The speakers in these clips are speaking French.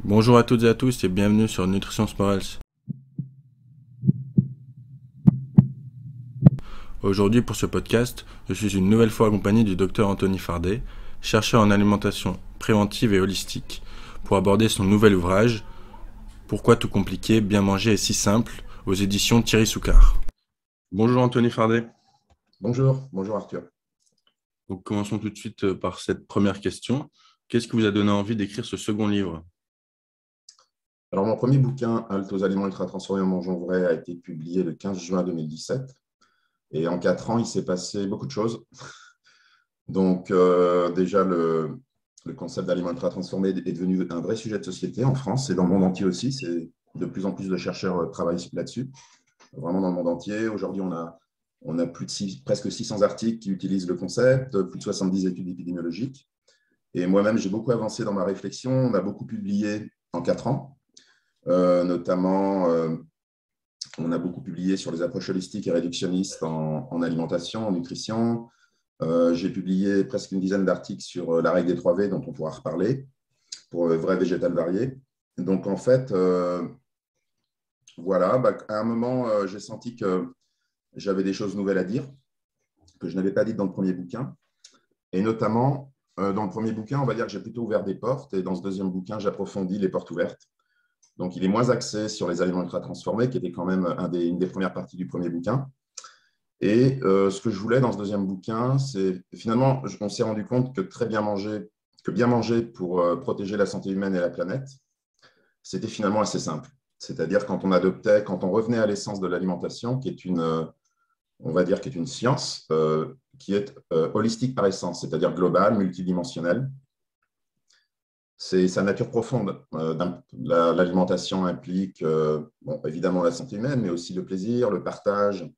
Bonjour à toutes et à tous et bienvenue sur Nutrition Morals. Aujourd'hui pour ce podcast, je suis une nouvelle fois accompagné du docteur Anthony Fardet, chercheur en alimentation préventive et holistique, pour aborder son nouvel ouvrage Pourquoi tout compliqué, bien manger est si simple, aux éditions Thierry Soucard. Bonjour Anthony Fardet. Bonjour Arthur. Donc commençons tout de suite par cette première question. Qu'est-ce qui vous a donné envie d'écrire ce second livre? Alors, mon premier bouquin, Halte aux aliments ultra transformés en mangeant vrai, a été publié le 15 juin 2017. Et en 4 ans, il s'est passé beaucoup de choses. Donc, déjà, le concept d'aliments ultra transformés est devenu un vrai sujet de société en France et dans le monde entier aussi. C'est de plus en plus de chercheurs travaillent là-dessus, vraiment dans le monde entier. Aujourd'hui, on a presque 600 articles qui utilisent le concept, plus de 70 études épidémiologiques. Et moi-même, j'ai beaucoup avancé dans ma réflexion. On a beaucoup publié en 4 ans. Notamment, on a beaucoup publié sur les approches holistiques et réductionnistes en alimentation, en nutrition. J'ai publié presque une dizaine d'articles sur la règle des 3 V, dont on pourra reparler, pour vrai végétal varié. Donc, en fait, voilà, à un moment, j'ai senti que j'avais des choses nouvelles à dire, que je n'avais pas dites dans le premier bouquin. Et notamment, dans le premier bouquin, on va dire que j'ai plutôt ouvert des portes. Et dans ce deuxième bouquin, j'approfondis les portes ouvertes. Donc, il est moins axé sur les aliments ultra transformés, qui était quand même une des premières parties du premier bouquin. Et ce que je voulais dans ce deuxième bouquin, c'est finalement, on s'est rendu compte que bien manger pour protéger la santé humaine et la planète, c'était finalement assez simple. C'est-à-dire quand on revenait à l'essence de l'alimentation, qui est on va dire, qui est une science qui est holistique par essence, c'est-à-dire globale, multidimensionnelle. C'est sa nature profonde. L'alimentation implique évidemment la santé humaine, mais aussi le plaisir, le partage,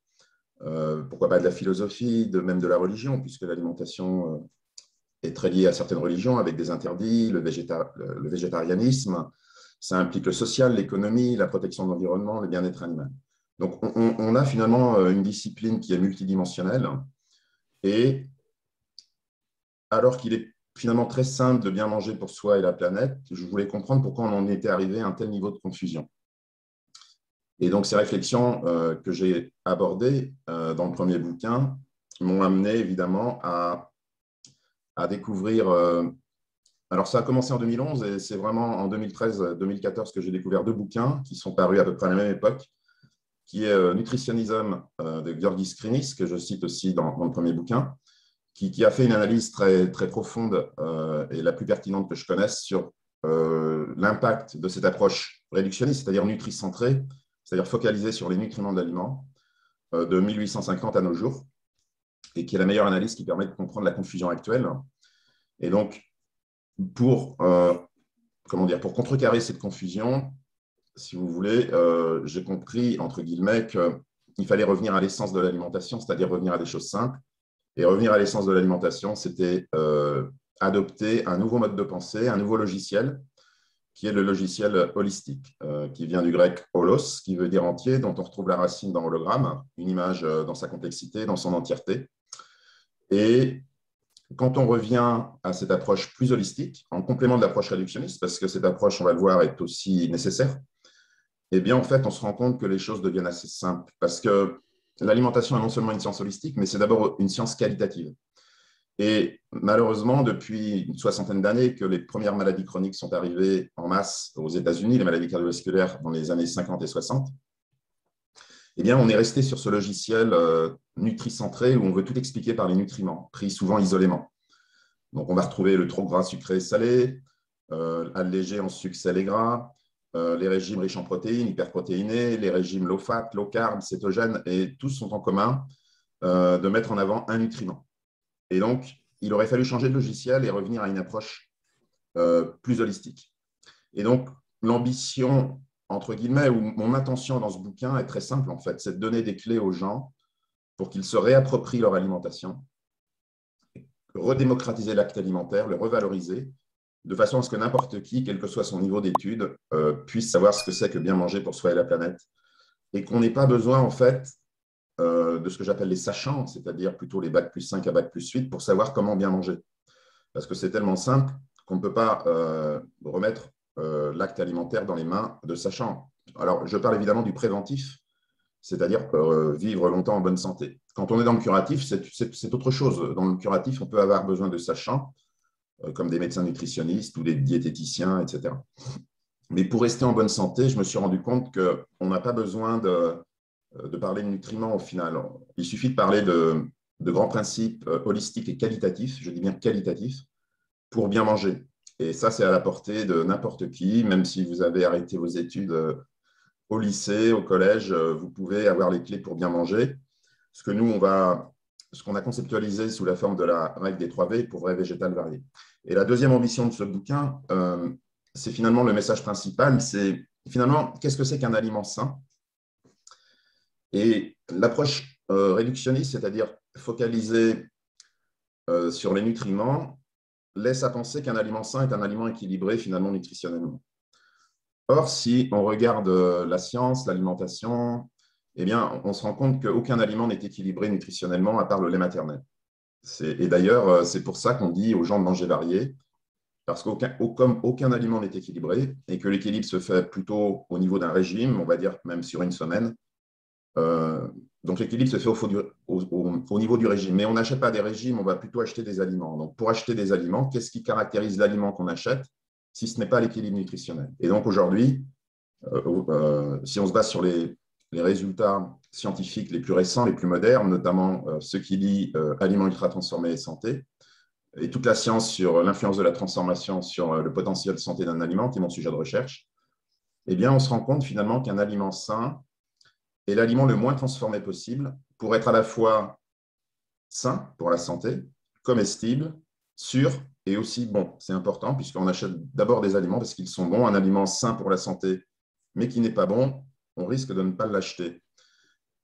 pourquoi pas de la philosophie, même de la religion, puisque l'alimentation est très liée à certaines religions avec des interdits, le végétarianisme. Ça implique le social, l'économie, la protection de l'environnement, le bien-être animal. Donc, on a finalement une discipline qui est multidimensionnelle. Et alors qu'il est finalement très simple de bien manger pour soi et la planète, je voulais comprendre pourquoi on en était arrivé à un tel niveau de confusion. Et donc, ces réflexions que j'ai abordées dans le premier bouquin m'ont amené évidemment à découvrir. Alors, ça a commencé en 2011 et c'est vraiment en 2013-2014 que j'ai découvert 2 bouquins qui sont parus à peu près à la même époque, qui est Nutritionism de Georgis Krinis, que je cite aussi dans le premier bouquin, qui a fait une analyse très, très profonde et la plus pertinente que je connaisse sur l'impact de cette approche réductionniste, c'est-à-dire nutricentrée, c'est-à-dire focalisée sur les nutriments de l'aliment, de 1850 à nos jours, et qui est la meilleure analyse qui permet de comprendre la confusion actuelle. Et donc, pour, pour contrecarrer cette confusion, si vous voulez, j'ai compris, entre guillemets, qu'il fallait revenir à l'essence de l'alimentation, c'est-à-dire revenir à des choses simples. Et revenir à l'essence de l'alimentation, c'était adopter un nouveau mode de pensée, un nouveau logiciel, qui est le logiciel holistique, qui vient du grec holos, qui veut dire entier, dont on retrouve la racine dans hologramme, une image dans sa complexité, dans son entièreté. Et quand on revient à cette approche plus holistique, en complément de l'approche réductionniste, parce que cette approche, on va le voir, est aussi nécessaire, eh bien, en fait, on se rend compte que les choses deviennent assez simples, parce que l'alimentation est non seulement une science holistique, mais c'est d'abord une science qualitative. Et malheureusement, depuis une soixantaine d'années que les premières maladies chroniques sont arrivées en masse aux États-Unis, les maladies cardiovasculaires dans les années 50 et 60, eh bien, on est resté sur ce logiciel nutricentré où on veut tout expliquer par les nutriments, pris souvent isolément. Donc, on va retrouver le trop gras sucré et salé, allégé en sucre, sel et gras, les régimes riches en protéines, hyperprotéinés, les régimes low fat, low carb, cétogènes, et tous ont en commun de mettre en avant un nutriment. Et donc, il aurait fallu changer de logiciel et revenir à une approche plus holistique. Et donc, l'ambition, entre guillemets, ou mon intention dans ce bouquin est très simple, en fait, c'est de donner des clés aux gens pour qu'ils se réapproprient leur alimentation, redémocratiser l'acte alimentaire, le revaloriser, de façon à ce que n'importe qui, quel que soit son niveau d'études, puisse savoir ce que c'est que bien manger pour soi et la planète. Et qu'on n'ait pas besoin, en fait, de ce que j'appelle les sachants, c'est-à-dire plutôt les bac plus 5 à bac plus 8, pour savoir comment bien manger. Parce que c'est tellement simple qu'on ne peut pas remettre l'acte alimentaire dans les mains de sachants. Alors, je parle évidemment du préventif, c'est-à-dire vivre longtemps en bonne santé. Quand on est dans le curatif, c'est autre chose. Dans le curatif, on peut avoir besoin de sachants, comme des médecins nutritionnistes ou des diététiciens, etc. Mais pour rester en bonne santé, je me suis rendu compte qu'on n'a pas besoin de parler de nutriments au final. Il suffit de parler de grands principes holistiques et qualitatifs, je dis bien qualitatifs, pour bien manger. Et ça, c'est à la portée de n'importe qui, même si vous avez arrêté vos études au lycée, au collège, vous pouvez avoir les clés pour bien manger. Ce que nous, ce qu'on a conceptualisé sous la forme de la règle des 3 V, pauvre et végétal varié. Et la deuxième ambition de ce bouquin, c'est finalement le message principal, c'est finalement, qu'est-ce que c'est qu'un aliment sain? Et l'approche réductionniste, c'est-à-dire focalisée sur les nutriments, laisse à penser qu'un aliment sain est un aliment équilibré finalement nutritionnellement. Or, si on regarde la science, l'alimentation, eh bien, on se rend compte qu'aucun aliment n'est équilibré nutritionnellement à part le lait maternel. Et d'ailleurs, c'est pour ça qu'on dit aux gens de manger varié, parce comme aucun aliment n'est équilibré et que l'équilibre se fait plutôt au niveau d'un régime, on va dire même sur une semaine. Donc l'équilibre se fait au niveau du régime. Mais on n'achète pas des régimes, on va plutôt acheter des aliments. Donc pour acheter des aliments, qu'est-ce qui caractérise l'aliment qu'on achète si ce n'est pas l'équilibre nutritionnel? Et donc aujourd'hui, si on se base sur les résultats scientifiques les plus récents, les plus modernes, notamment ceux qui lient aliments ultra-transformés et santé, et toute la science sur l'influence de la transformation sur le potentiel de santé d'un aliment, qui est mon sujet de recherche, eh bien, on se rend compte finalement qu'un aliment sain est l'aliment le moins transformé possible pour être à la fois sain pour la santé, comestible, sûr et aussi bon. C'est important puisqu'on achète d'abord des aliments parce qu'ils sont bons. Un aliment sain pour la santé, mais qui n'est pas bon, on risque de ne pas l'acheter.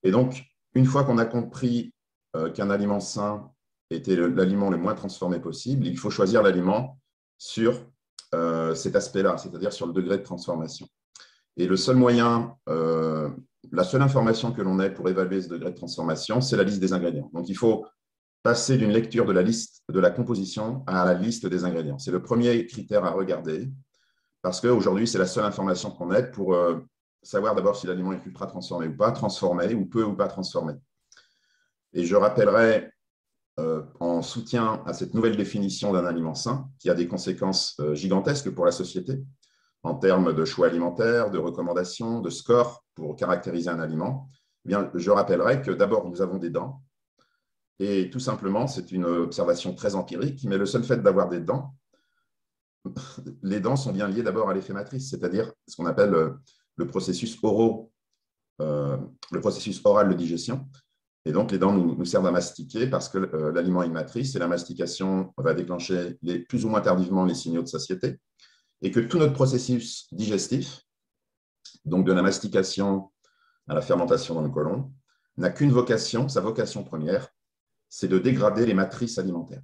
Et donc, une fois qu'on a compris qu'un aliment sain était l'aliment le moins transformé possible, il faut choisir l'aliment sur cet aspect-là, c'est-à-dire sur le degré de transformation. Et le seul moyen, la seule information que l'on ait pour évaluer ce degré de transformation, c'est la liste des ingrédients. Donc, il faut passer d'une lecture de la liste de la composition à la liste des ingrédients. C'est le premier critère à regarder parce qu'aujourd'hui, c'est la seule information qu'on ait pour savoir d'abord si l'aliment est ultra transformé ou pas, transformé ou peu ou pas transformé. Et je rappellerai en soutien à cette nouvelle définition d'un aliment sain qui a des conséquences gigantesques pour la société en termes de choix alimentaires, de recommandations, de scores pour caractériser un aliment. Eh bien, je rappellerai que d'abord, nous avons des dents. Et tout simplement, c'est une observation très empirique, mais le seul fait d'avoir des dents, les dents sont bien liées d'abord à l'effet matrice, c'est-à-dire ce qu'on appelle le processus oral de digestion. Et donc, les dents nous servent à mastiquer parce que l'aliment est une matrice et la mastication va déclencher plus ou moins tardivement les signaux de satiété. Et que tout notre processus digestif, donc de la mastication à la fermentation dans le côlon, n'a qu'une vocation, sa vocation première, c'est de dégrader les matrices alimentaires.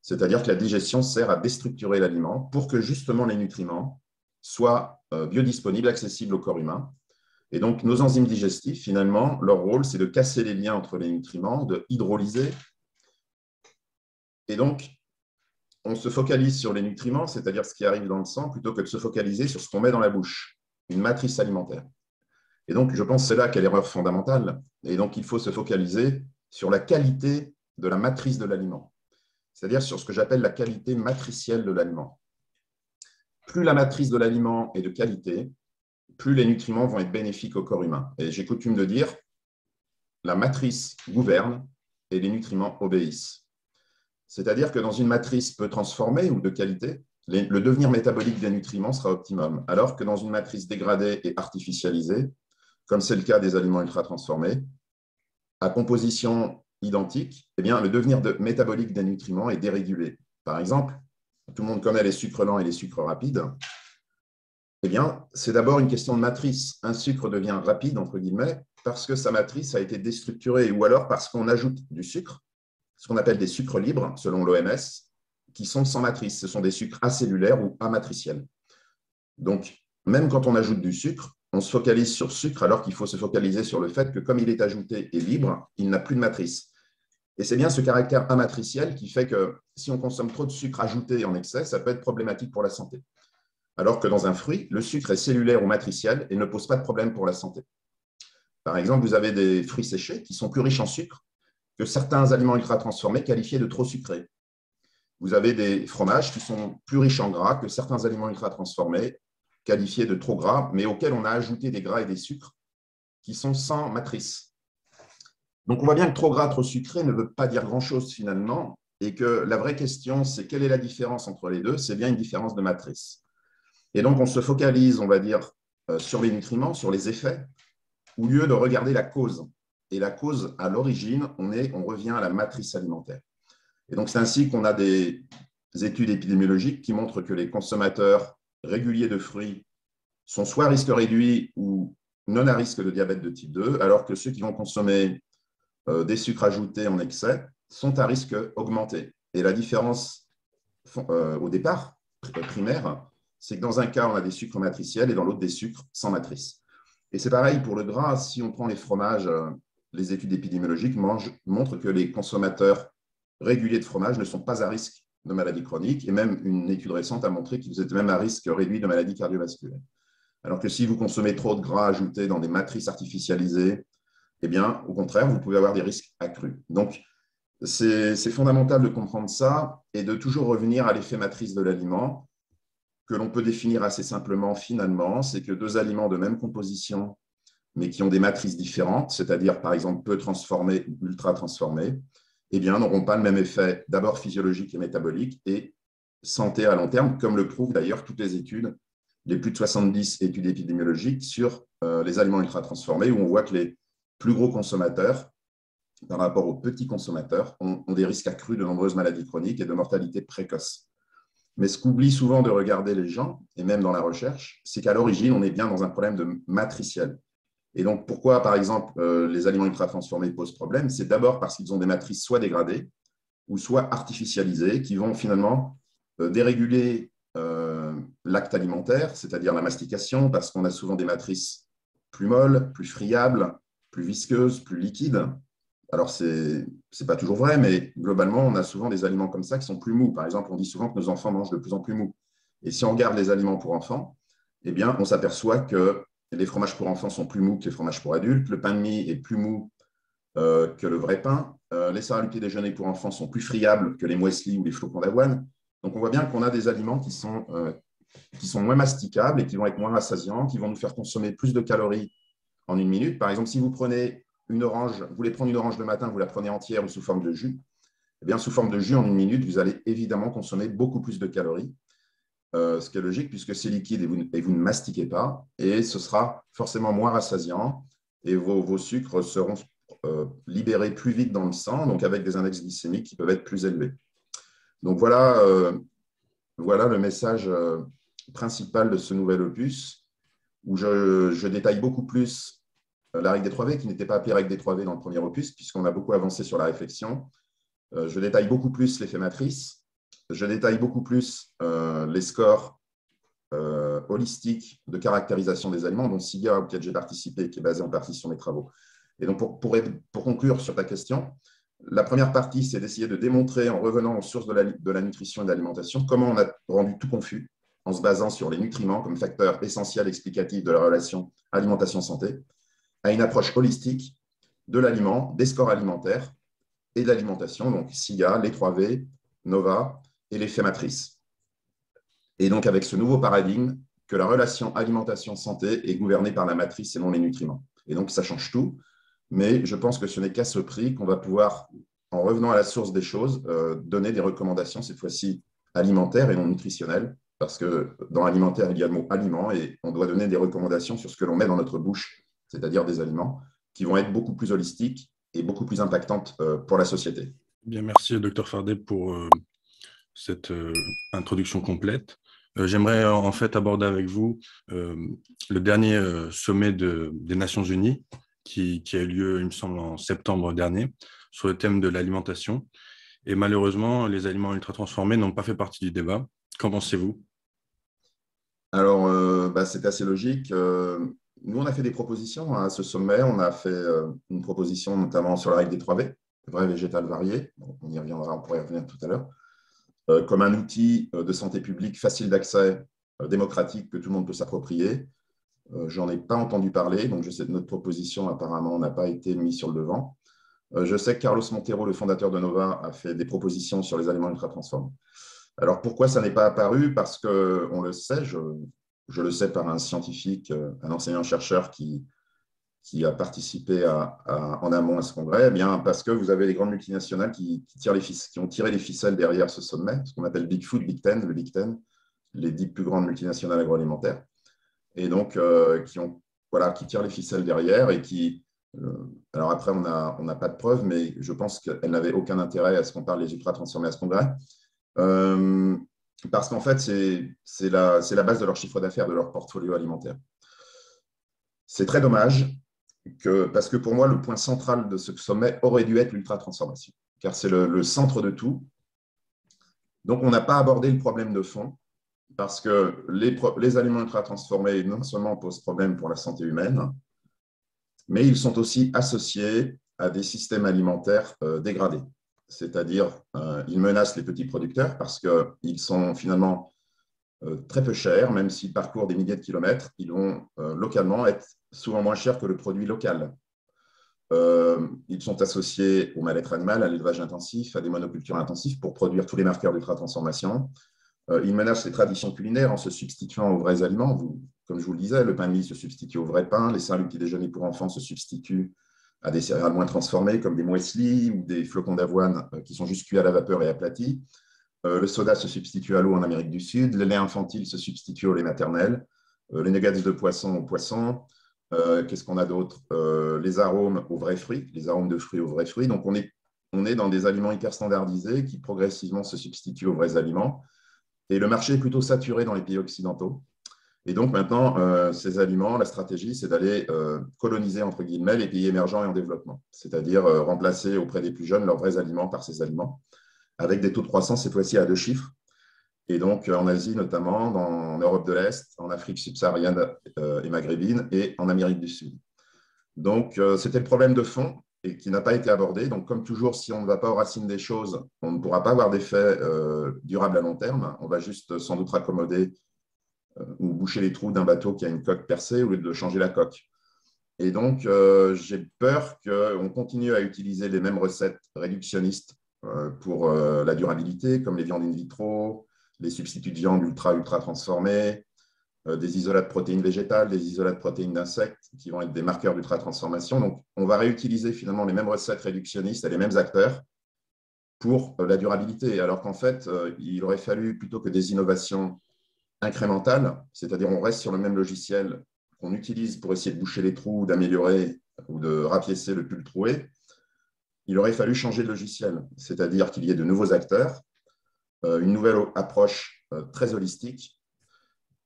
C'est-à-dire que la digestion sert à déstructurer l'aliment pour que justement les nutriments soient biodisponibles, accessibles au corps humain. Et donc, nos enzymes digestifs, finalement, leur rôle, c'est de casser les liens entre les nutriments, de hydrolyser. Et donc, on se focalise sur les nutriments, c'est-à-dire ce qui arrive dans le sang, plutôt que de se focaliser sur ce qu'on met dans la bouche, une matrice alimentaire. Et donc, je pense que c'est là qu'est l'erreur fondamentale. Et donc, il faut se focaliser sur la qualité de la matrice de l'aliment, c'est-à-dire sur ce que j'appelle la qualité matricielle de l'aliment. Plus la matrice de l'aliment est de qualité, plus les nutriments vont être bénéfiques au corps humain. Et j'ai coutume de dire, la matrice gouverne et les nutriments obéissent. C'est-à-dire que dans une matrice peu transformée ou de qualité, le devenir métabolique des nutriments sera optimum, alors que dans une matrice dégradée et artificialisée, comme c'est le cas des aliments ultra-transformés, à composition identique, eh bien, le devenir métabolique des nutriments est dérégulé. Par exemple, tout le monde connaît les sucres lents et les sucres rapides. Eh bien, c'est d'abord une question de matrice. Un sucre devient rapide, entre guillemets, parce que sa matrice a été déstructurée, ou alors parce qu'on ajoute du sucre, ce qu'on appelle des sucres libres, selon l'OMS, qui sont sans matrice. Ce sont des sucres acellulaires ou amatriciels. Donc, même quand on ajoute du sucre, on se focalise sur sucre alors qu'il faut se focaliser sur le fait que comme il est ajouté et libre, il n'a plus de matrice. Et c'est bien ce caractère amatriciel qui fait que si on consomme trop de sucre ajouté en excès, ça peut être problématique pour la santé. Alors que dans un fruit, le sucre est cellulaire ou matriciel et ne pose pas de problème pour la santé. Par exemple, vous avez des fruits séchés qui sont plus riches en sucre que certains aliments ultra-transformés qualifiés de trop sucrés. Vous avez des fromages qui sont plus riches en gras que certains aliments ultra-transformés qualifiés de trop gras, mais auxquels on a ajouté des gras et des sucres qui sont sans matrice. Donc, on voit bien que trop gras, trop sucré ne veut pas dire grand-chose finalement, et que la vraie question, c'est quelle est la différence entre les deux? C'est bien une différence de matrice. Et donc, on se focalise, on va dire, sur les nutriments, sur les effets, au lieu de regarder la cause. Et la cause, à l'origine, on revient à la matrice alimentaire. Et donc, c'est ainsi qu'on a des études épidémiologiques qui montrent que les consommateurs réguliers de fruits sont soit à risque réduit ou non à risque de diabète de type 2, alors que ceux qui vont consommer des sucres ajoutés en excès sont à risque augmenté. Et la différence au départ, primaire, c'est que dans un cas, on a des sucres matriciels et dans l'autre, des sucres sans matrice. Et c'est pareil pour le gras. Si on prend les fromages, les études épidémiologiques montrent que les consommateurs réguliers de fromage ne sont pas à risque de maladies chroniques. Et même une étude récente a montré qu'ils étaient même à risque réduit de maladies cardiovasculaires. Alors que si vous consommez trop de gras ajoutés dans des matrices artificialisées, eh bien, au contraire, vous pouvez avoir des risques accrus. Donc, c'est fondamental de comprendre ça et de toujours revenir à l'effet matrice de l'aliment, que l'on peut définir assez simplement finalement, c'est que deux aliments de même composition, mais qui ont des matrices différentes, c'est-à-dire par exemple peu transformés ou ultra transformés, eh bien, n'auront pas le même effet d'abord physiologique et métabolique et santé à long terme, comme le prouvent d'ailleurs toutes les études, les plus de 70 études épidémiologiques sur les aliments ultra transformés, où on voit que les plus gros consommateurs, par rapport aux petits consommateurs, ont des risques accrus de nombreuses maladies chroniques et de mortalité précoce. Mais ce qu'oublient souvent de regarder les gens, et même dans la recherche, c'est qu'à l'origine, on est bien dans un problème de matriciel. Et donc, pourquoi, par exemple, les aliments ultra-transformés posent problème? C'est d'abord parce qu'ils ont des matrices soit dégradées ou soit artificialisées, qui vont finalement déréguler l'acte alimentaire, c'est-à-dire la mastication, parce qu'on a souvent des matrices plus molles, plus friables, plus visqueuses, plus liquides. Alors, ce n'est pas toujours vrai, mais globalement, on a souvent des aliments comme ça qui sont plus mous. Par exemple, on dit souvent que nos enfants mangent de plus en plus mou. Et si on regarde les aliments pour enfants, eh bien, on s'aperçoit que les fromages pour enfants sont plus mous que les fromages pour adultes. Le pain de mie est plus mou que le vrai pain. Les céréales petit déjeuner pour enfants sont plus friables que les muesli ou les flocons d'avoine. Donc, on voit bien qu'on a des aliments qui sont moins masticables et qui vont être moins rassasiants, qui vont nous faire consommer plus de calories en une minute. Par exemple, si vous prenez une orange, vous voulez prendre une orange le matin, vous la prenez entière ou sous forme de jus, eh bien, sous forme de jus, en une minute, vous allez évidemment consommer beaucoup plus de calories, ce qui est logique puisque c'est liquide et vous ne mastiquez pas, et ce sera forcément moins rassasiant, et vos sucres seront libérés plus vite dans le sang, donc avec des index glycémiques qui peuvent être plus élevés. Donc voilà, voilà le message principal de ce nouvel opus, où je détaille beaucoup plus la règle des 3V, qui n'était pas appelée règle des 3V dans le premier opus, puisqu'on a beaucoup avancé sur la réflexion. Je détaille beaucoup plus l'effet matrice. Je détaille beaucoup plus les scores holistiques de caractérisation des aliments, dont SIGA, auquel j'ai participé, qui est basé en partie sur mes travaux. Et donc, pour conclure sur ta question, la première partie, c'est d'essayer de démontrer, en revenant aux sources de la nutrition et de l'alimentation, comment on a rendu tout confus en se basant sur les nutriments comme facteur essentiel explicatif de la relation alimentation-santé, à une approche holistique de l'aliment, des scores alimentaires et de l'alimentation, donc SIGA, les 3V, NOVA et l'effet matrice. Et donc avec ce nouveau paradigme, que la relation alimentation-santé est gouvernée par la matrice et non les nutriments. Et donc ça change tout, mais je pense que ce n'est qu'à ce prix qu'on va pouvoir, en revenant à la source des choses, donner des recommandations, cette fois-ci alimentaires et non nutritionnelles, parce que dans alimentaire, il y a le mot aliment et on doit donner des recommandations sur ce que l'on met dans notre bouche, c'est-à-dire des aliments qui vont être beaucoup plus holistiques et beaucoup plus impactantes pour la société. Bien, merci, Dr Fardet, pour cette introduction complète. J'aimerais en fait aborder avec vous le dernier sommet des Nations Unies qui a eu lieu, il me semble, en septembre dernier, sur le thème de l'alimentation. Et malheureusement, les aliments ultra-transformés n'ont pas fait partie du débat. Qu'en pensez-vous? Alors, c'est assez logique. Nous, on a fait des propositions à ce sommet. On a fait une proposition notamment sur la règle des 3V, vrai, végétal, varié. Bon, on y reviendra, on pourrait y revenir tout à l'heure. Comme un outil de santé publique facile d'accès démocratique que tout le monde peut s'approprier. J'en ai pas entendu parler, donc je sais que notre proposition apparemment n'a pas été mise sur le devant. Je sais que Carlos Montero, le fondateur de Nova, a fait des propositions sur les aliments ultra-transformés. Alors pourquoi ça n'est pas apparu? Parce qu'on le sait, je le sais par un scientifique, un enseignant-chercheur qui a participé en amont à ce congrès, eh bien parce que vous avez les grandes multinationales qui ont tiré les ficelles derrière ce sommet, ce qu'on appelle Big Food, Big Ten, le Big Ten, les 10 plus grandes multinationales agroalimentaires, et donc qui tirent les ficelles derrière et alors après, on n'a pas de preuves, mais je pense qu'elles n'avaient aucun intérêt à ce qu'on parle des ultra-transformés à ce congrès. Parce qu'en fait, c'est la base de leur chiffre d'affaires, de leur portfolio alimentaire. C'est très dommage, parce que pour moi, le point central de ce sommet aurait dû être l'ultra-transformation, car c'est le centre de tout. Donc, on n'a pas abordé le problème de fond, parce que les aliments ultra-transformés non seulement posent problème pour la santé humaine, mais ils sont aussi associés à des systèmes alimentaires dégradés. C'est-à-dire, ils menacent les petits producteurs parce qu'ils sont finalement très peu chers, même s'ils parcourent des milliers de kilomètres, ils vont localement être souvent moins chers que le produit local. Ils sont associés au mal-être animal, à l'élevage intensif, à des monocultures intensives pour produire tous les marqueurs d'ultra-transformation. Ils menacent les traditions culinaires en se substituant aux vrais aliments. Comme je vous le disais, le pain de mie se substitue au vrai pain, les céréales petit déjeuner pour enfants se substituent à des céréales moins transformées comme des muesli ou des flocons d'avoine qui sont juste cuits à la vapeur et aplatis. Le soda se substitue à l'eau en Amérique du Sud, le lait infantile se substitue au lait maternel, les nuggets de poisson au poisson. Qu'est-ce qu'on a d'autre? Les arômes aux vrais fruits, les arômes de fruits aux vrais fruits. Donc, on est dans des aliments hyper standardisés qui progressivement se substituent aux vrais aliments. Et le marché est plutôt saturé dans les pays occidentaux. Et donc maintenant, ces aliments, la stratégie, c'est d'aller coloniser, entre guillemets, les pays émergents et en développement, c'est-à-dire remplacer auprès des plus jeunes leurs vrais aliments par ces aliments, avec des taux de croissance cette fois-ci à 2 chiffres. Et donc en Asie notamment, en Europe de l'Est, en Afrique subsaharienne et maghrébine, et en Amérique du Sud. Donc c'était le problème de fond et qui n'a pas été abordé. Donc comme toujours, si on ne va pas aux racines des choses, on ne pourra pas avoir d'effet durable à long terme. On va juste sans doute raccommoder ou boucher les trous d'un bateau qui a une coque percée au lieu de changer la coque. Et donc, j'ai peur qu'on continue à utiliser les mêmes recettes réductionnistes pour la durabilité, comme les viandes in vitro, les substituts de viande ultra transformés, des isolats de protéines végétales, des isolats de protéines d'insectes qui vont être des marqueurs d'ultra-transformation. Donc, on va réutiliser finalement les mêmes recettes réductionnistes et les mêmes acteurs pour la durabilité, alors qu'en fait, il aurait fallu, plutôt que des innovations incrémentales, c'est-à-dire on reste sur le même logiciel qu'on utilise pour essayer de boucher les trous, d'améliorer ou de rapiécer le pull troué, il aurait fallu changer de logiciel, c'est-à-dire qu'il y ait de nouveaux acteurs, une nouvelle approche très holistique.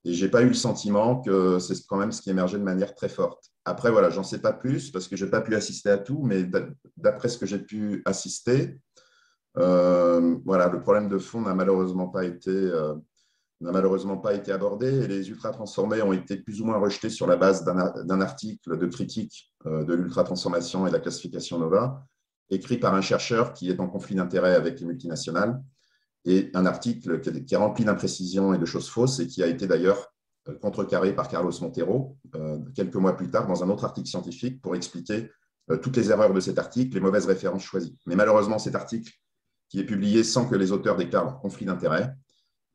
Et je n'ai pas eu le sentiment que c'est quand même ce qui émergeait de manière très forte. Après, voilà, j'en sais pas plus parce que je n'ai pas pu assister à tout, mais d'après ce que j'ai pu assister, voilà, le problème de fond n'a malheureusement pas été abordé et les ultra-transformés ont été plus ou moins rejetés sur la base d'un article de critique de l'ultra-transformation et de la classification Nova, écrit par un chercheur qui est en conflit d'intérêts avec les multinationales, et un article qui est rempli d'imprécisions et de choses fausses et qui a été d'ailleurs contrecarré par Carlos Montero quelques mois plus tard dans un autre article scientifique pour expliquer toutes les erreurs de cet article, les mauvaises références choisies. Mais malheureusement, cet article, qui est publié sans que les auteurs déclarent leur conflit d'intérêts,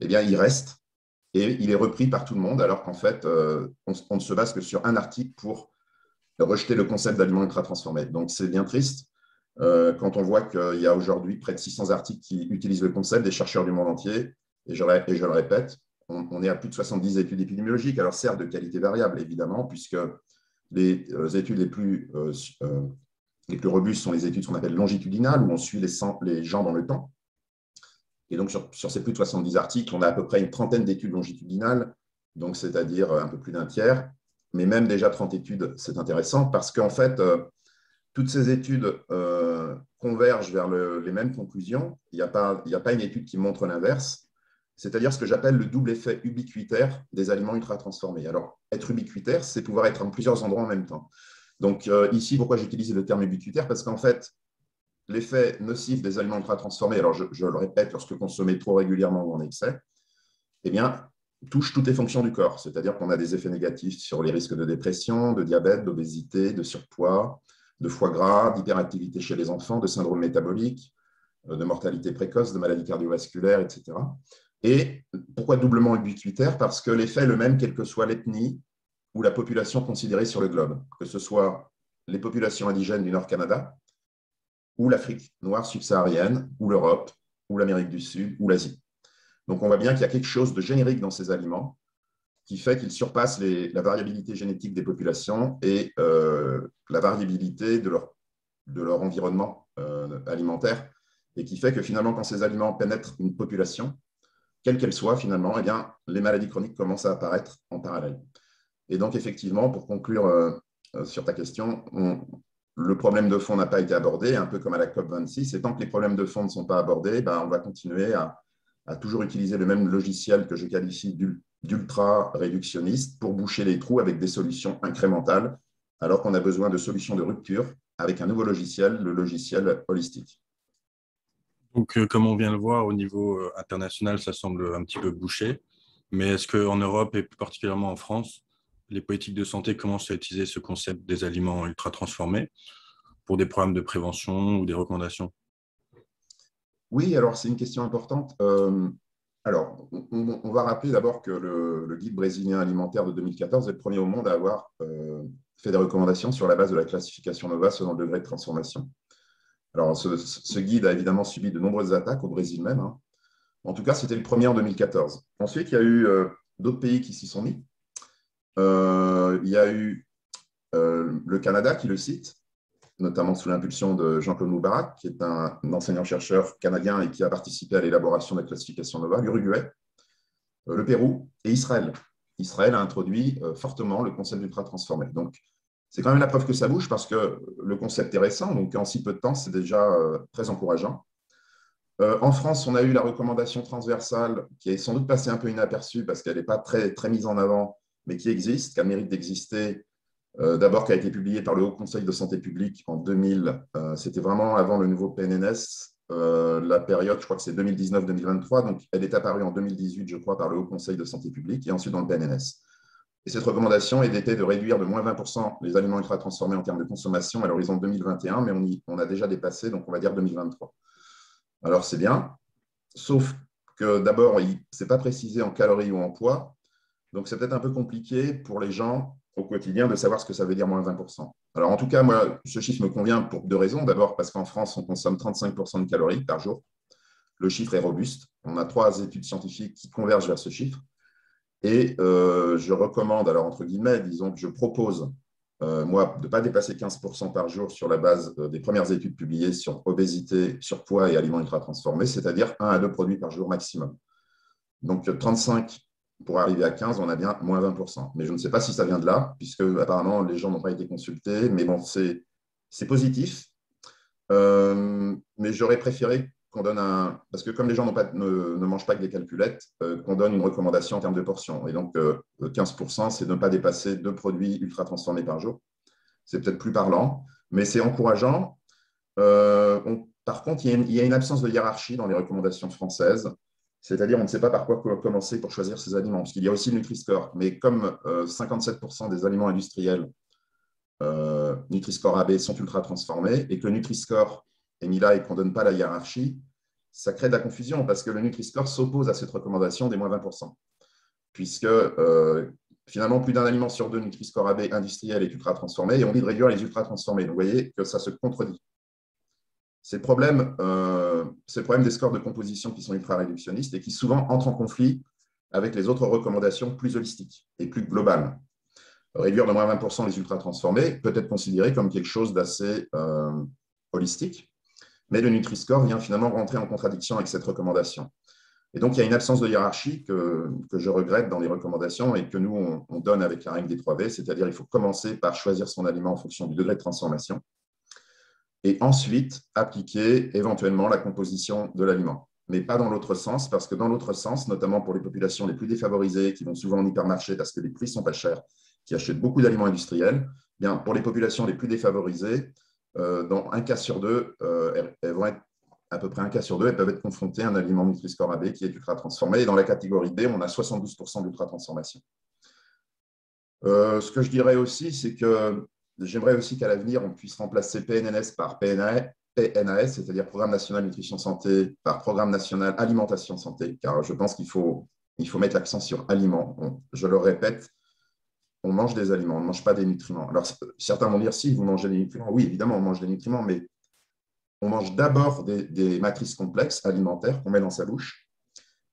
eh bien, il reste et il est repris par tout le monde, alors qu'en fait, on ne se base que sur un article pour rejeter le concept d'aliments ultra-transformés. Donc, c'est bien triste quand on voit qu'il y a aujourd'hui près de 600 articles qui utilisent le concept, des chercheurs du monde entier, et je le répète, on est à plus de 70 études épidémiologiques, alors certes de qualité variable, évidemment, puisque les études les plus robustes sont les études qu'on appelle longitudinales, où on suit les gens dans le temps. Et donc, sur ces plus de 70 articles, on a à peu près une trentaine d'études longitudinales, donc c'est-à-dire un peu plus d'un tiers. Mais même déjà 30 études, c'est intéressant parce qu'en fait, toutes ces études convergent vers les mêmes conclusions. Il n'y a pas une étude qui montre l'inverse, c'est-à-dire ce que j'appelle le double effet ubiquitaire des aliments ultra-transformés. Alors, être ubiquitaire, c'est pouvoir être en plusieurs endroits en même temps. Donc, ici, pourquoi j'utilise le terme ubiquitaire? Parce qu'en fait, l'effet nocif des aliments ultra-transformés, alors je le répète, lorsque consommés trop régulièrement ou en excès, eh bien, touche toutes les fonctions du corps, c'est-à-dire qu'on a des effets négatifs sur les risques de dépression, de diabète, d'obésité, de surpoids, de foie gras, d'hyperactivité chez les enfants, de syndrome métabolique, de mortalité précoce, de maladies cardiovasculaires, etc. Et pourquoi doublement ubiquitaire? Parce que l'effet est le même, quelle que soit l'ethnie ou la population considérée sur le globe, que ce soit les populations indigènes du Nord-Canada, ou l'Afrique noire subsaharienne, ou l'Europe, ou l'Amérique du Sud, ou l'Asie. Donc on voit bien qu'il y a quelque chose de générique dans ces aliments qui fait qu'ils surpassent la variabilité génétique des populations et la variabilité de leur environnement alimentaire, et qui fait que finalement, quand ces aliments pénètrent une population, quelle qu'elle soit finalement, eh bien, les maladies chroniques commencent à apparaître en parallèle. Et donc effectivement, pour conclure sur ta question, le problème de fond n'a pas été abordé, un peu comme à la COP26, et tant que les problèmes de fond ne sont pas abordés, ben, on va continuer à toujours utiliser le même logiciel que je qualifie d'ultra-réductionniste pour boucher les trous avec des solutions incrémentales, alors qu'on a besoin de solutions de rupture avec un nouveau logiciel, le logiciel holistique. Donc, comme on vient de le voir, au niveau international, ça semble un petit peu bouché. Mais est-ce qu'en Europe et plus particulièrement en France, les politiques de santé commencent à utiliser ce concept des aliments ultra transformés pour des programmes de prévention ou des recommandations? Oui, alors c'est une question importante. Alors, on va rappeler d'abord que le guide brésilien alimentaire de 2014 est le premier au monde à avoir fait des recommandations sur la base de la classification NOVA selon le degré de transformation. Alors, ce guide a évidemment subi de nombreuses attaques au Brésil même, hein. En tout cas, c'était le premier en 2014. Ensuite, il y a eu d'autres pays qui s'y sont mis. Il y a eu le Canada qui le cite, notamment sous l'impulsion de Jean-Claude Moubarak, qui est un enseignant-chercheur canadien et qui a participé à l'élaboration de la classification NOVA, l'Uruguay, le Pérou et Israël. Israël a introduit fortement le concept d'ultra-transformé. Donc, c'est quand même la preuve que ça bouge parce que le concept est récent, donc en si peu de temps, c'est déjà très encourageant. En France, on a eu la recommandation transversale qui est sans doute passée un peu inaperçue parce qu'elle n'est pas très, très mise en avant, mais qui existe, qui a le mérite d'exister. D'abord, qui a été publiée par le Haut Conseil de santé publique en 2000. C'était vraiment avant le nouveau PNNS. La période, je crois que c'est 2019-2023. Donc, elle est apparue en 2018, je crois, par le Haut Conseil de santé publique et ensuite dans le PNNS. Et cette recommandation était de réduire de moins 20% les aliments ultra transformés en termes de consommation à l'horizon 2021, mais on a déjà dépassé, donc on va dire 2023. Alors, c'est bien, sauf que d'abord, ce n'est pas précisé en calories ou en poids. Donc, c'est peut-être un peu compliqué pour les gens au quotidien de savoir ce que ça veut dire moins 20%. Alors, en tout cas, moi, ce chiffre me convient pour deux raisons. D'abord, parce qu'en France, on consomme 35% de calories par jour. Le chiffre est robuste. On a 3 études scientifiques qui convergent vers ce chiffre. Et je recommande, alors entre guillemets, disons que je propose, moi, de ne pas dépasser 15% par jour sur la base des premières études publiées sur obésité, surpoids et aliments ultra transformés, c'est-à-dire 1 à 2 produits par jour maximum. Donc, 35 pour arriver à 15, on a bien moins 20%. Mais je ne sais pas si ça vient de là, puisque apparemment les gens n'ont pas été consultés. Mais bon, c'est positif. Mais j'aurais préféré qu'on donne un… Parce que comme les gens ne mangent pas que des calculettes, qu'on donne une recommandation en termes de portions. Et donc, 15%, c'est de ne pas dépasser 2 produits ultra transformés par jour. C'est peut-être plus parlant, mais c'est encourageant. Par contre, il y a une absence de hiérarchie dans les recommandations françaises. C'est-à-dire, on ne sait pas par quoi commencer pour choisir ces aliments, parce qu'il y a aussi le Nutri-Score. Mais comme 57% des aliments industriels Nutri-Score AB sont ultra transformés et que le Nutri-Score est mis là et qu'on ne donne pas la hiérarchie, ça crée de la confusion parce que le Nutri-Score s'oppose à cette recommandation des moins 20%. Puisque finalement, plus d'un aliment sur 2 Nutri-Score AB industriel est ultra transformé et on dit de réduire les ultra transformés. Donc, vous voyez que ça se contredit. C'est le problème des scores de composition qui sont ultra-réductionnistes et qui souvent entrent en conflit avec les autres recommandations plus holistiques et plus globales. Réduire de moins 20% les ultra-transformés peut être considéré comme quelque chose d'assez holistique, mais le Nutri-Score vient finalement rentrer en contradiction avec cette recommandation. Et donc, il y a une absence de hiérarchie que je regrette dans les recommandations et que nous, on donne avec la règle des 3V, c'est-à-dire il faut commencer par choisir son aliment en fonction du degré de transformation et ensuite appliquer éventuellement la composition de l'aliment. Mais pas dans l'autre sens, parce que dans l'autre sens, notamment pour les populations les plus défavorisées qui vont souvent en hypermarché parce que les prix ne sont pas chers, qui achètent beaucoup d'aliments industriels, bien, pour les populations les plus défavorisées, dans un cas sur deux, elles vont être à peu près un cas sur deux, elles peuvent être confrontées à un aliment Nutri-Score AB qui est ultra transformé. Et dans la catégorie B, on a 72% d'ultra transformation. Ce que je dirais aussi, c'est que j'aimerais aussi qu'à l'avenir, on puisse remplacer PNNS par PNAS, c'est-à-dire Programme national nutrition santé, par Programme national alimentation santé, car je pense qu'il faut mettre l'accent sur aliments. Je le répète, on mange des aliments, on ne mange pas des nutriments. Alors, certains vont dire, si, vous mangez des nutriments. Oui, évidemment, on mange des nutriments, mais on mange d'abord des matrices complexes alimentaires qu'on met dans sa bouche.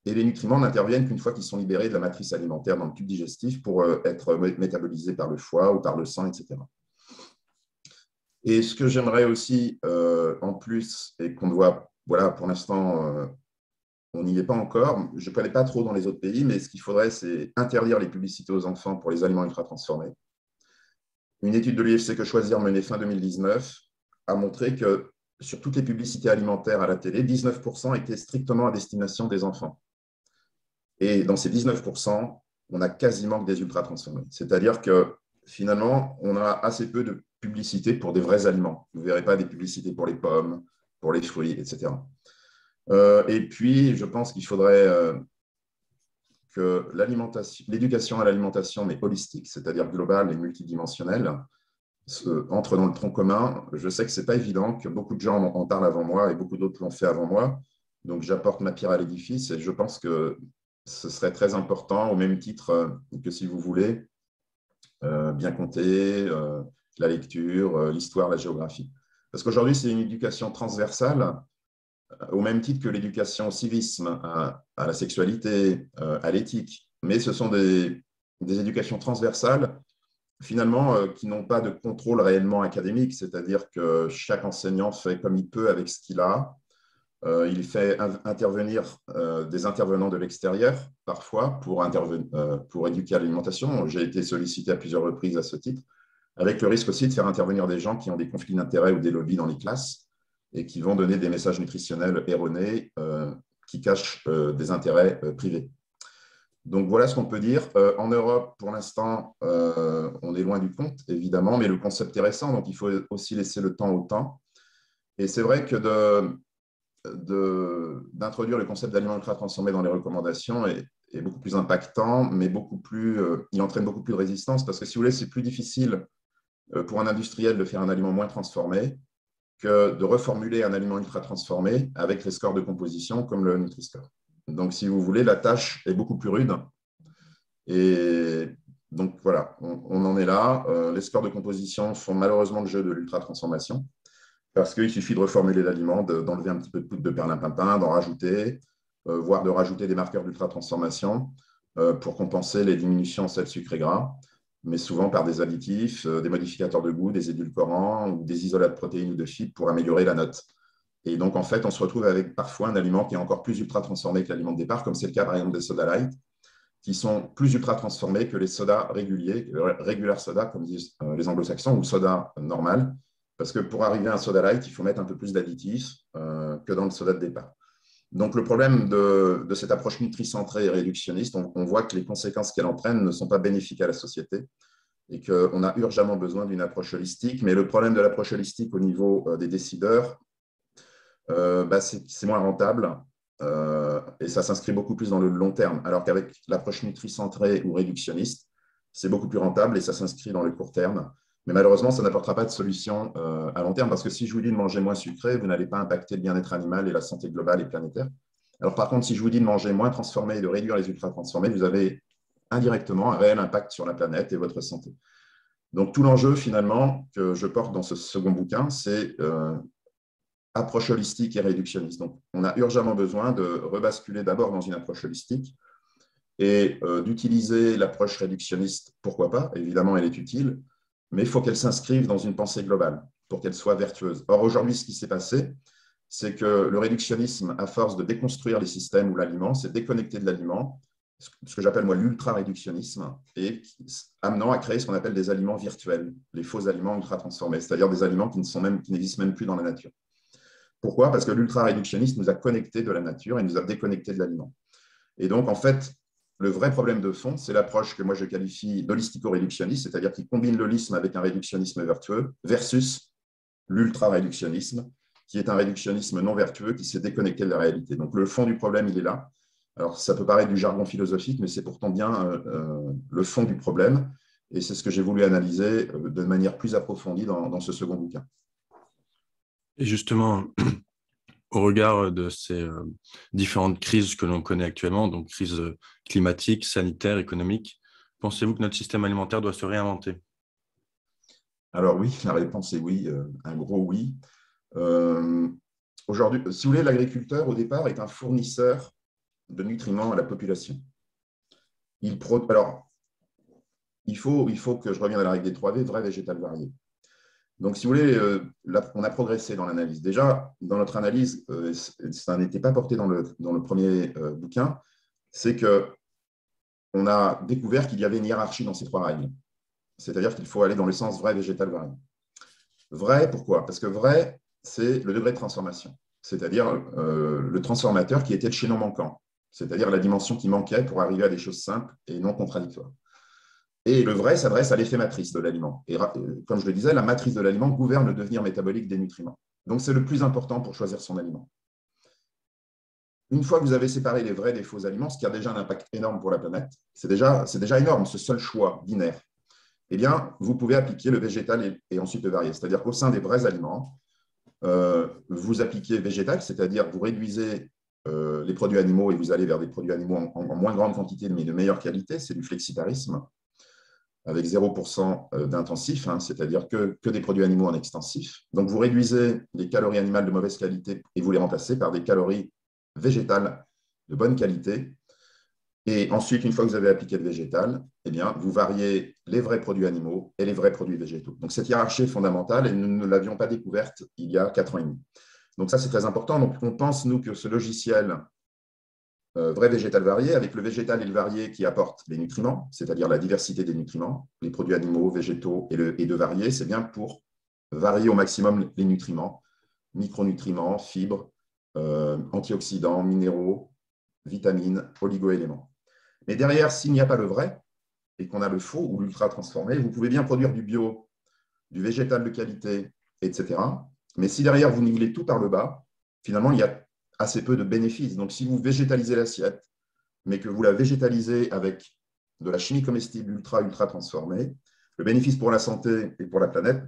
Et les nutriments n'interviennent qu'une fois qu'ils sont libérés de la matrice alimentaire dans le tube digestif pour être métabolisés par le foie ou par le sang, etc. Et ce que j'aimerais aussi, en plus, et qu'on doit, voilà, pour l'instant, on n'y est pas encore, je ne connais pas trop dans les autres pays, mais ce qu'il faudrait, c'est interdire les publicités aux enfants pour les aliments ultra transformés. Une étude de l'IFC Que Choisir menée fin 2019 a montré que sur toutes les publicités alimentaires à la télé, 19% étaient strictement à destination des enfants. Et dans ces 19%, on a quasiment que des ultra transformés. C'est-à-dire que finalement, on a assez peu de publicité pour des vrais aliments. Vous ne verrez pas des publicités pour les pommes, pour les fruits, etc. Et puis, je pense qu'il faudrait que l'éducation à l'alimentation, mais holistique, c'est-à-dire globale et multidimensionnelle, entre dans le tronc commun. Je sais que ce n'est pas évident, que beaucoup de gens en parlent avant moi et beaucoup d'autres l'ont fait avant moi. Donc, j'apporte ma pierre à l'édifice et je pense que ce serait très important, au même titre que, si vous voulez, bien compter, la lecture, l'histoire, la géographie. Parce qu'aujourd'hui, c'est une éducation transversale, au même titre que l'éducation au civisme, à la sexualité, à l'éthique. Mais ce sont des éducations transversales, finalement, qui n'ont pas de contrôle réellement académique, c'est-à-dire que chaque enseignant fait comme il peut avec ce qu'il a. Il fait intervenir des intervenants de l'extérieur, parfois, pour éduquer à l'alimentation. J'ai été sollicité à plusieurs reprises à ce titre, avec le risque aussi de faire intervenir des gens qui ont des conflits d'intérêts ou des lobbies dans les classes et qui vont donner des messages nutritionnels erronés qui cachent des intérêts privés. Donc, voilà ce qu'on peut dire. En Europe, pour l'instant, on est loin du compte, évidemment, mais le concept est récent, donc il faut aussi laisser le temps au temps. Et c'est vrai que d'introduire le concept d'aliments ultra transformés dans les recommandations est beaucoup plus impactant, mais il entraîne beaucoup plus de résistance parce que, si vous voulez, c'est plus difficile pour un industriel de faire un aliment moins transformé que de reformuler un aliment ultra transformé avec les scores de composition comme le Nutri-Score. Donc, si vous voulez, la tâche est beaucoup plus rude. Et donc, voilà, on en est là. Les scores de composition font malheureusement le jeu de l'ultra-transformation parce qu'il suffit de reformuler l'aliment, d'enlever un petit peu de poudre de perlimpinpin, d'en rajouter, voire de rajouter des marqueurs d'ultra-transformation pour compenser les diminutions en sel, sucre et gras, mais souvent par des additifs, des modificateurs de goût, des édulcorants ou des isolats de protéines ou de fibres pour améliorer la note. Et donc, en fait, on se retrouve avec parfois un aliment qui est encore plus ultra transformé que l'aliment de départ, comme c'est le cas, par exemple, des sodas light, qui sont plus ultra transformés que les sodas réguliers, regular soda, comme disent les anglo-saxons, ou soda normal, parce que pour arriver à un soda light, il faut mettre un peu plus d'additifs que dans le soda de départ. Donc, le problème de cette approche nutricentrée et réductionniste, on voit que les conséquences qu'elle entraîne ne sont pas bénéfiques à la société et qu'on a urgemment besoin d'une approche holistique. Mais le problème de l'approche holistique au niveau des décideurs, c'est moins rentable et ça s'inscrit beaucoup plus dans le long terme, alors qu'avec l'approche nutricentrée ou réductionniste, c'est beaucoup plus rentable et ça s'inscrit dans le court terme. Mais malheureusement, ça n'apportera pas de solution à long terme parce que si je vous dis de manger moins sucré, vous n'allez pas impacter le bien-être animal et la santé globale et planétaire. Alors par contre, si je vous dis de manger moins transformé et de réduire les ultra-transformés, vous avez indirectement un réel impact sur la planète et votre santé. Donc tout l'enjeu finalement que je porte dans ce second bouquin, c'est approche holistique et réductionniste. Donc on a urgemment besoin de rebasculer d'abord dans une approche holistique et d'utiliser l'approche réductionniste, pourquoi pas, évidemment elle est utile, mais il faut qu'elle s'inscrive dans une pensée globale pour qu'elle soit vertueuse. Or, aujourd'hui, ce qui s'est passé, c'est que le réductionnisme, à force de déconstruire les systèmes ou l'aliment, s'est déconnecté de l'aliment, ce que j'appelle moi l'ultra-réductionnisme, et amenant à créer ce qu'on appelle des aliments virtuels, les faux aliments ultra-transformés, c'est-à-dire des aliments qui n'existent même plus dans la nature. Pourquoi? Parce que l'ultra-réductionnisme nous a connectés de la nature et nous a déconnectés de l'aliment. Et donc, en fait, le vrai problème de fond, c'est l'approche que moi je qualifie d'holistico-réductionniste, c'est-à-dire qui combine l'holisme avec un réductionnisme vertueux, versus l'ultra-réductionnisme, qui est un réductionnisme non vertueux qui s'est déconnecté de la réalité. Donc, le fond du problème, il est là. Alors, ça peut paraître du jargon philosophique, mais c'est pourtant bien le fond du problème. Et c'est ce que j'ai voulu analyser de manière plus approfondie dans ce second bouquin. Et justement, au regard de ces différentes crises que l'on connaît actuellement, donc crise climatique, sanitaire, économique, pensez-vous que notre système alimentaire doit se réinventer? Alors oui, la réponse est oui, un gros oui. Aujourd'hui, si vous voulez, l'agriculteur, au départ, est un fournisseur de nutriments à la population. Alors, il faut que je revienne à la règle des 3V, vrai, végétal, varié. Donc, si vous voulez, là, on a progressé dans l'analyse. Déjà, dans notre analyse, ça n'était pas porté dans le premier bouquin, c'est qu'on a découvert qu'il y avait une hiérarchie dans ces 3 règles. C'est-à-dire qu'il faut aller dans le sens vrai, végétal, varié. Vrai, pourquoi? Parce que vrai, c'est le degré de transformation, c'est-à-dire le transformateur qui était le chaînon manquant, c'est-à-dire la dimension qui manquait pour arriver à des choses simples et non contradictoires. Et le vrai s'adresse à l'effet matrice de l'aliment. Et comme je le disais, la matrice de l'aliment gouverne le devenir métabolique des nutriments. Donc, c'est le plus important pour choisir son aliment. Une fois que vous avez séparé les vrais des faux aliments, ce qui a déjà un impact énorme pour la planète, c'est déjà énorme, ce seul choix binaire, eh bien, vous pouvez appliquer le végétal et ensuite le varié. C'est-à-dire qu'au sein des vrais aliments, vous appliquez végétal, c'est-à-dire vous réduisez les produits animaux et vous allez vers des produits animaux en moins grande quantité, mais de meilleure qualité. C'est du flexitarisme, avec 0% d'intensif, hein, c'est-à-dire que des produits animaux en extensif. Donc, vous réduisez les calories animales de mauvaise qualité et vous les remplacez par des calories végétales de bonne qualité. Et ensuite, une fois que vous avez appliqué le végétal, eh bien, vous variez les vrais produits animaux et les vrais produits végétaux. Donc, cette hiérarchie est fondamentale et nous ne l'avions pas découverte il y a 4 ans et demi. Donc, ça, c'est très important. Donc, on pense, nous, que ce logiciel vrai végétal varié, avec le végétal et le varié qui apportent les nutriments, c'est-à-dire la diversité des nutriments, les produits animaux, végétaux et de variés, c'est bien pour varier au maximum les nutriments, micronutriments, fibres, antioxydants, minéraux, vitamines, oligoéléments. Mais derrière, s'il n'y a pas le vrai et qu'on a le faux ou l'ultra transformé, vous pouvez bien produire du bio, du végétal de qualité, etc. Mais si derrière, vous nivelez tout par le bas, finalement, il y a assez peu de bénéfices. Donc, si vous végétalisez l'assiette, mais que vous la végétalisez avec de la chimie comestible ultra transformée, le bénéfice pour la santé et pour la planète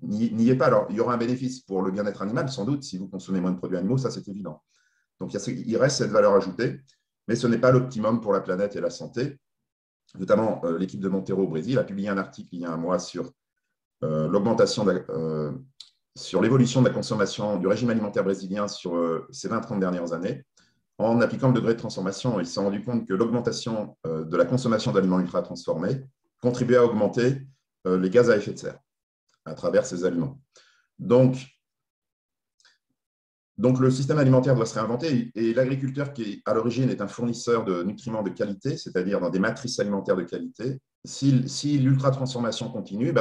n'y est pas. Alors, il y aura un bénéfice pour le bien-être animal, sans doute, si vous consommez moins de produits animaux, ça c'est évident. Donc, il reste cette valeur ajoutée, mais ce n'est pas l'optimum pour la planète et la santé. Notamment, l'équipe de Montero au Brésil a publié un article il y a un mois sur l'augmentation sur l'évolution de la consommation du régime alimentaire brésilien sur ces 20-30 dernières années, en appliquant le degré de transformation. Ils se sont rendus compte que l'augmentation de la consommation d'aliments ultra transformés contribuait à augmenter les gaz à effet de serre à travers ces aliments. Donc, le système alimentaire doit se réinventer et l'agriculteur qui, à l'origine, est un fournisseur de nutriments de qualité, c'est-à-dire dans des matrices alimentaires de qualité, si l'ultra-transformation continue,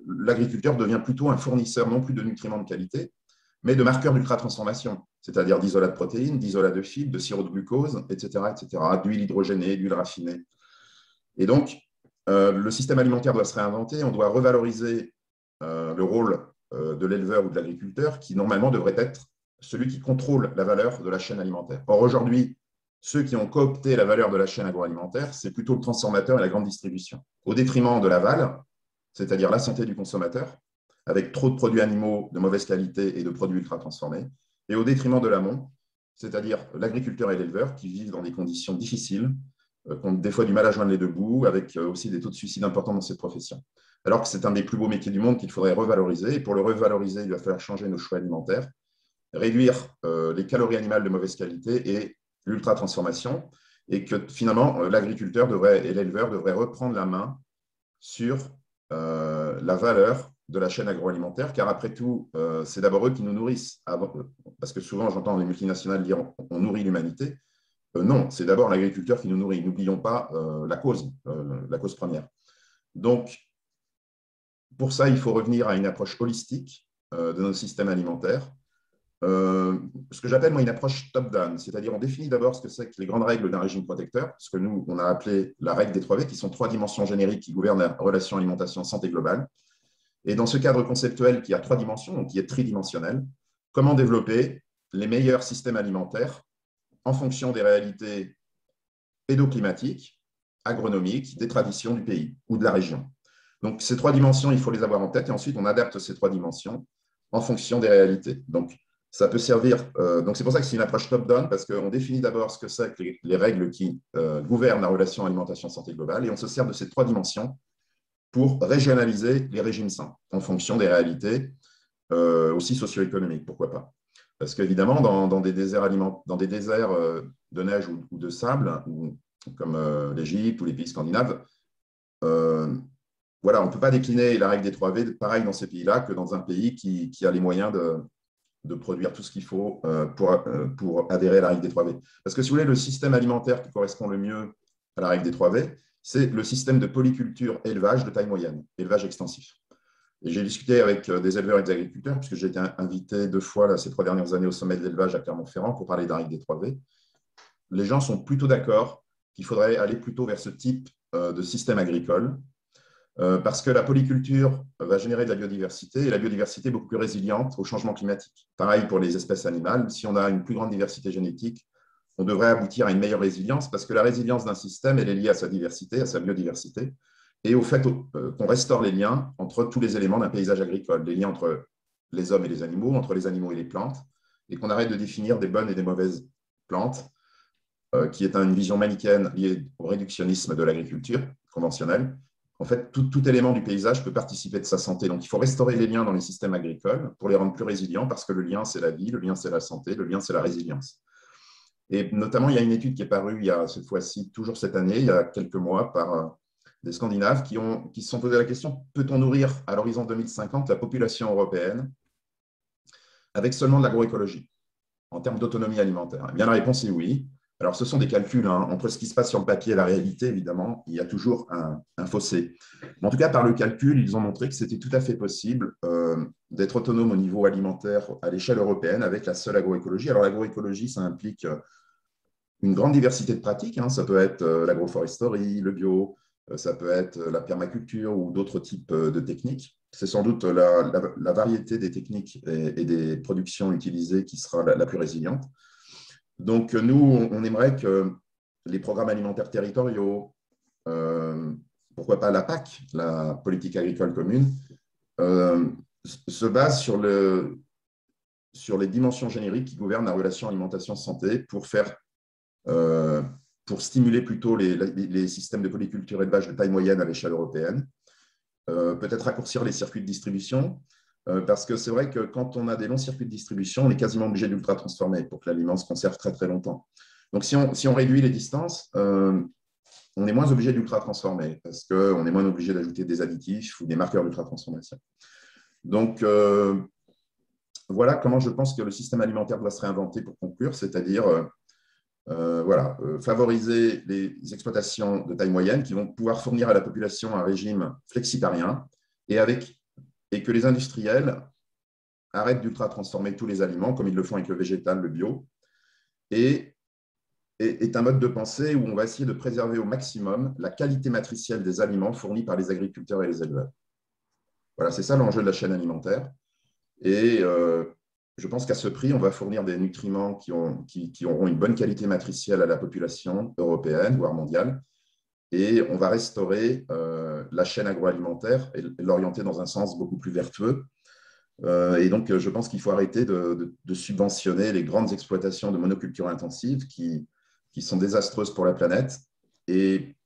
l'agriculteur devient plutôt un fournisseur non plus de nutriments de qualité, mais de marqueurs d'ultra-transformation, c'est-à-dire d'isolat de protéines, d'isolat de fibres, de sirop de glucose, etc., d'huile hydrogénée, d'huile raffinée. Et donc, le système alimentaire doit se réinventer, on doit revaloriser le rôle de l'éleveur ou de l'agriculteur, qui normalement devrait être celui qui contrôle la valeur de la chaîne alimentaire. Or, aujourd'hui, ceux qui ont coopté la valeur de la chaîne agroalimentaire, c'est plutôt le transformateur et la grande distribution, au détriment de l'aval, c'est-à-dire la santé du consommateur, avec trop de produits animaux de mauvaise qualité et de produits ultra transformés, et au détriment de l'amont, c'est-à-dire l'agriculteur et l'éleveur qui vivent dans des conditions difficiles, qui ont des fois du mal à joindre les deux bouts, avec aussi des taux de suicide importants dans cette profession. Alors que c'est un des plus beaux métiers du monde qu'il faudrait revaloriser, et pour le revaloriser, il va falloir changer nos choix alimentaires, réduire les calories animales de mauvaise qualité et l'ultra-transformation, et que finalement, l'agriculteur et l'éleveur devraient reprendre la main sur la valeur de la chaîne agroalimentaire, car après tout, c'est d'abord eux qui nous nourrissent, parce que souvent j'entends les multinationales dire on nourrit l'humanité. Non, c'est d'abord l'agriculteur qui nous nourrit. N'oublions pas la cause première. Donc, pour ça, il faut revenir à une approche holistique de nos systèmes alimentaires. Ce que j'appelle moi une approche top-down, c'est-à-dire on définit d'abord ce que c'est que les grandes règles d'un régime protecteur, ce que nous, on a appelé la règle des 3V, qui sont 3 dimensions génériques qui gouvernent la relation alimentation-santé globale. Et dans ce cadre conceptuel qui a 3 dimensions, donc qui est tridimensionnel, comment développer les meilleurs systèmes alimentaires en fonction des réalités pédoclimatiques, agronomiques, des traditions du pays ou de la région. Donc, ces 3 dimensions, il faut les avoir en tête et ensuite, on adapte ces 3 dimensions en fonction des réalités. Donc, ça peut servir. Donc, c'est pour ça que c'est une approche top-down parce qu'on définit d'abord ce que c'est que les règles qui gouvernent la relation alimentation-santé globale et on se sert de ces 3 dimensions pour régionaliser les régimes sains en fonction des réalités aussi socio-économiques, pourquoi pas. Parce qu'évidemment, dans des déserts, de neige ou de sable, comme l'Égypte ou les pays scandinaves, voilà, on ne peut pas décliner la règle des 3V pareil dans ces pays-là que dans un pays qui a les moyens de produire tout ce qu'il faut pour adhérer à la règle des 3V. Parce que si vous voulez, le système alimentaire qui correspond le mieux à la règle des 3V, c'est le système de polyculture élevage de taille moyenne, élevage extensif. Et j'ai discuté avec des éleveurs et des agriculteurs, puisque j'ai été invité 2 fois là, ces 3 dernières années au sommet de l'élevage à Clermont-Ferrand pour parler de la règle des 3V. Les gens sont plutôt d'accord qu'il faudrait aller plutôt vers ce type de système agricole, parce que la polyculture va générer de la biodiversité, et la biodiversité est beaucoup plus résiliente au changement climatique. Pareil pour les espèces animales, si on a une plus grande diversité génétique, on devrait aboutir à une meilleure résilience, parce que la résilience d'un système, elle est liée à sa diversité, à sa biodiversité, et au fait qu'on restaure les liens entre tous les éléments d'un paysage agricole, les liens entre les hommes et les animaux, entre les animaux et les plantes, et qu'on arrête de définir des bonnes et des mauvaises plantes, qui est une vision manichéenne liée au réductionnisme de l'agriculture conventionnelle. En fait, tout élément du paysage peut participer de sa santé. Donc, il faut restaurer les liens dans les systèmes agricoles pour les rendre plus résilients, parce que le lien, c'est la vie, le lien, c'est la santé, le lien, c'est la résilience. Et notamment, il y a une étude qui est parue il y a cette fois-ci, toujours cette année, il y a quelques mois, par des Scandinaves qui se sont posé la question, peut-on nourrir à l'horizon 2050 la population européenne avec seulement de l'agroécologie en termes d'autonomie alimentaire? Eh bien, la réponse est oui. Alors, ce sont des calculs, hein. Entre ce qui se passe sur le papier et la réalité, évidemment, il y a toujours un fossé. Mais en tout cas, par le calcul, ils ont montré que c'était tout à fait possible d'être autonome au niveau alimentaire à l'échelle européenne avec la seule agroécologie. Alors, l'agroécologie, ça implique une grande diversité de pratiques, hein. Ça peut être l'agroforesterie, le bio, ça peut être la permaculture ou d'autres types de techniques. C'est sans doute la variété des techniques et des productions utilisées qui sera la plus résiliente. Donc, nous, on aimerait que les programmes alimentaires territoriaux, pourquoi pas la PAC, la politique agricole commune, se basent sur les dimensions génériques qui gouvernent la relation alimentation-santé pour stimuler plutôt les systèmes de polyculture et élevage de taille moyenne à l'échelle européenne, peut-être raccourcir les circuits de distribution, parce que c'est vrai que quand on a des longs circuits de distribution, on est quasiment obligé d'ultra-transformer pour que l'aliment se conserve très très longtemps. Donc si on réduit les distances, on est moins obligé d'ultra-transformer, parce qu'on est moins obligé d'ajouter des additifs ou des marqueurs d'ultra-transformation. Donc voilà comment je pense que le système alimentaire doit se réinventer pour conclure, c'est-à-dire favoriser les exploitations de taille moyenne qui vont pouvoir fournir à la population un régime flexitarien et que les industriels arrêtent d'ultra-transformer tous les aliments comme ils le font avec le végétal, le bio, et est un mode de pensée où on va essayer de préserver au maximum la qualité matricielle des aliments fournis par les agriculteurs et les éleveurs. Voilà, c'est ça l'enjeu de la chaîne alimentaire. Et je pense qu'à ce prix, on va fournir des nutriments qui auront une bonne qualité matricielle à la population européenne, voire mondiale. Et on va restaurer la chaîne agroalimentaire et l'orienter dans un sens beaucoup plus vertueux. Et donc, je pense qu'il faut arrêter de subventionner les grandes exploitations de monoculture intensive qui sont désastreuses pour la planète. Et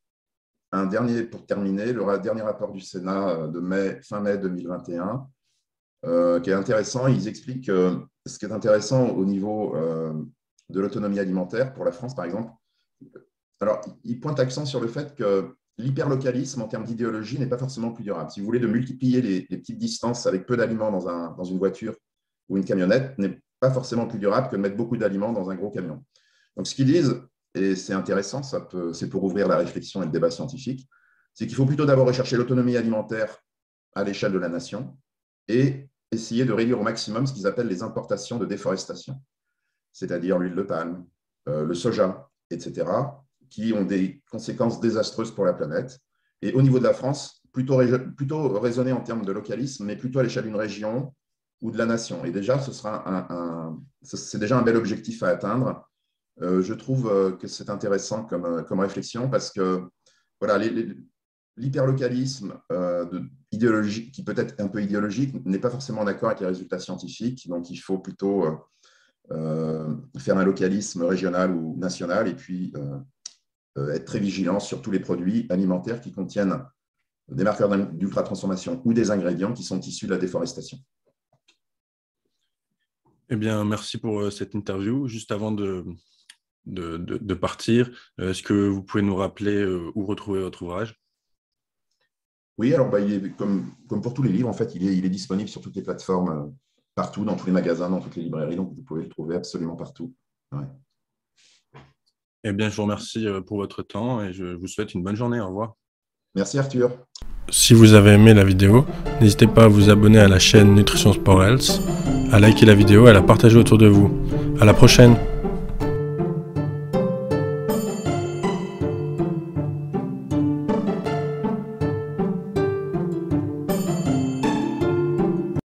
un dernier, pour terminer, le dernier rapport du Sénat de fin mai 2021, qui est intéressant. Ils expliquent ce qui est intéressant au niveau de l'autonomie alimentaire pour la France, par exemple. Alors, ils pointent l'accent sur le fait que l'hyperlocalisme en termes d'idéologie n'est pas forcément plus durable. Si vous voulez de multiplier les petites distances avec peu d'aliments dans une voiture ou une camionnette, n'est pas forcément plus durable que de mettre beaucoup d'aliments dans un gros camion. Donc, ce qu'ils disent, et c'est intéressant, c'est pour ouvrir la réflexion et le débat scientifique, c'est qu'il faut plutôt d'abord rechercher l'autonomie alimentaire à l'échelle de la nation et essayer de réduire au maximum ce qu'ils appellent les importations de déforestation, c'est-à-dire l'huile de palme, le soja, etc., qui ont des conséquences désastreuses pour la planète. Et au niveau de la France, plutôt raisonner en termes de localisme, mais plutôt à l'échelle d'une région ou de la nation. Et déjà, c'est déjà un bel objectif à atteindre. Je trouve que c'est intéressant comme réflexion parce que voilà, l'hyperlocalisme idéologique, qui peut être un peu idéologique, n'est pas forcément d'accord avec les résultats scientifiques. Donc, il faut plutôt faire un localisme régional ou national et puis être très vigilant sur tous les produits alimentaires qui contiennent des marqueurs d'ultra-transformation ou des ingrédients qui sont issus de la déforestation. Eh bien, merci pour cette interview. Juste avant de partir, est-ce que vous pouvez nous rappeler où retrouver votre ouvrage? Oui, alors il est, comme pour tous les livres, en fait, il est disponible sur toutes les plateformes, partout, dans tous les magasins, dans toutes les librairies, donc vous pouvez le trouver absolument partout. Ouais. Eh bien, je vous remercie pour votre temps et je vous souhaite une bonne journée. Au revoir. Merci Arthur. Si vous avez aimé la vidéo, n'hésitez pas à vous abonner à la chaîne Nutrition Sport Health, à liker la vidéo et à la partager autour de vous. À la prochaine!